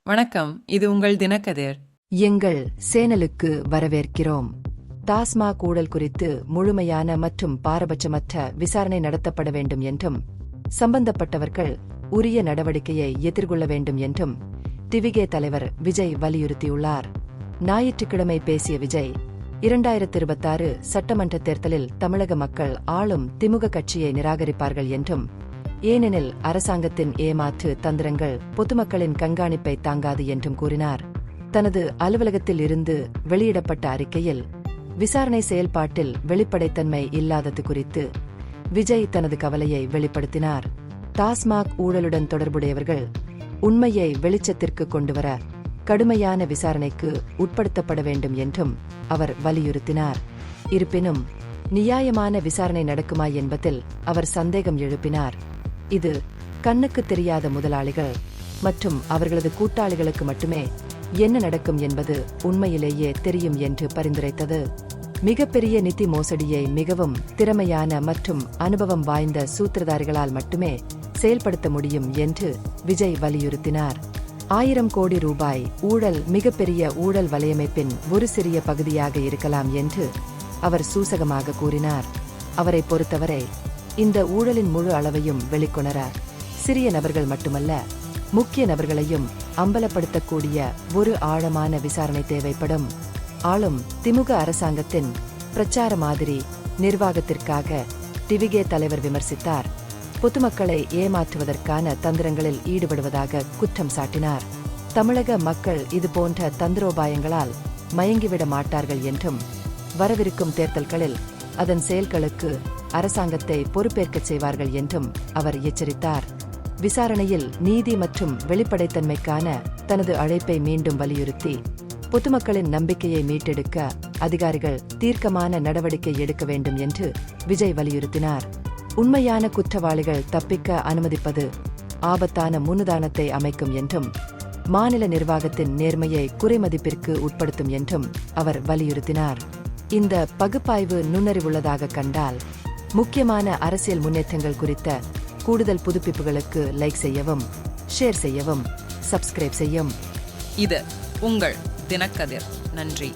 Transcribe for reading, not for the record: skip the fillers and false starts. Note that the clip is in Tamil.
வணக்கம், இது உங்கள் தினக்கதிர். எங்கள் சேனலுக்கு வரவேற்கிறோம். டாஸ்மாக் ஊழல் குறித்து முழுமையான மற்றும் பாரபட்சமற்ற விசாரணை நடத்தப்பட வேண்டும் என்றும், சம்பந்தப்பட்டவர்கள் உரிய நடவடிக்கையை எதிர்கொள்ள வேண்டும் என்றும் டிவிகே தலைவர் விஜய் வலியுறுத்தியுள்ளார். ஞாயிற்றுக்கிழமை பேசிய விஜய், 2026 சட்டமன்ற தேர்தலில் தமிழக மக்கள் ஆளும் திமுக கட்சியை நிராகரிப்பார்கள் என்றும், ஏனெனில் அரசாங்கத்தின் ஏமாற்று தந்திரங்கள் பொதுமக்களின் கண்காணிப்பை தாங்காது என்றும் கூறினார். தனது அலுவலகத்தில் இருந்து வெளியிடப்பட்ட அறிக்கையில் விசாரணை செயல்பாட்டில் வெளிப்படைத்தன்மை இல்லாதது குறித்து விஜய் தனது கவலையை வெளிப்படுத்தினார். டாஸ்மாக் ஊழலுடன் தொடர்புடையவர்கள் உண்மையை வெளிச்சத்திற்கு கொண்டுவர கடுமையான விசாரணைக்கு உட்படுத்தப்பட வேண்டும் என்றும் அவர் வலியுறுத்தினார். இருப்பினும் நியாயமான விசாரணை நடக்குமா என்பதில் அவர் சந்தேகம் எழுப்பினார். இது கண்ணுக்கு தெரியாத முதலாளிகள் மற்றும் அவர்களது கூட்டாளிகளுக்கு மட்டுமே என்ன நடக்கும் என்பது உண்மையிலேயே தெரியும் என்று பரிந்துரைத்தது. மிகப்பெரிய நிதி மோசடியை மிகவும் திறமையான மற்றும் அனுபவம் வாய்ந்த சூத்திரதாரிகளால் மட்டுமே செயல்படுத்த முடியும் என்று விஜய் வலியுறுத்தினார். 1000 கோடி ரூபாய் ஊழல் மிகப்பெரிய ஊழல் வலையமைப்பின் ஒரு சிறிய பகுதியாக இருக்கலாம் என்று அவர் சூசகமாக கூறினார். அவரை பொறுத்தவரை இந்த ஊழலின் முழு அளவையும் வெளிக்கொணர சிறிய நபர்கள் மட்டுமல்ல, முக்கிய நபர்களையும் அம்பலப்படுத்தக்கூடிய ஒரு ஆழமான விசாரணை தேவைப்படும். ஆளும் திமுக அரசாங்கத்தின் பிரச்சார மாதிரி நிர்வாகத்திற்காக டிவிகே தலைவர் விமர்சித்தார். பொதுமக்களை ஏமாற்றுவதற்கான தந்திரங்களில் ஈடுபடுவதாக குற்றம் சாட்டினார். தமிழக மக்கள் இதுபோன்ற தந்திரோபாயங்களால் மயங்கிவிட மாட்டார்கள் என்றும், வரவிருக்கும் தேர்தல்களில் அதன் செயல்களுக்கு அரசாங்கத்தை பொறுப்பேற்கச் செய்வார்கள் என்றும் அவர் எச்சரித்தார். விசாரணையில் நீதி மற்றும் வெளிப்படைத்தன்மைக்கான தனது அழைப்பை மீண்டும் வலியுறுத்தி, பொதுமக்களின் நம்பிக்கையை மீட்டெடுக்க அதிகாரிகள் தீர்க்கமான நடவடிக்கை எடுக்க வேண்டும் என்று விஜய் வலியுறுத்தினார். உண்மையான குற்றவாளிகள் தப்பிக்க அனுமதிப்பது ஆபத்தான முன்னுதாரணத்தை அமைக்கும் என்றும், மாநில நிர்வாகத்தின் நேர்மையை குறைமதிப்பிற்கு உட்படுத்தும் என்றும் அவர் வலியுறுத்தினார். இந்த பகுப்பாய்வு நுண்ணறிவுள்ளதாக கண்டால், முக்கியமான அரசியல் முன்னேற்றங்கள் குறித்த கூடுதல் புதுப்பிப்புகளுக்கு லைக் செய்யவும், ஷேர் செய்யவும், சப்ஸ்கிரைப் செய்யும். இது உங்கள் தினக்கதிர். நன்றி.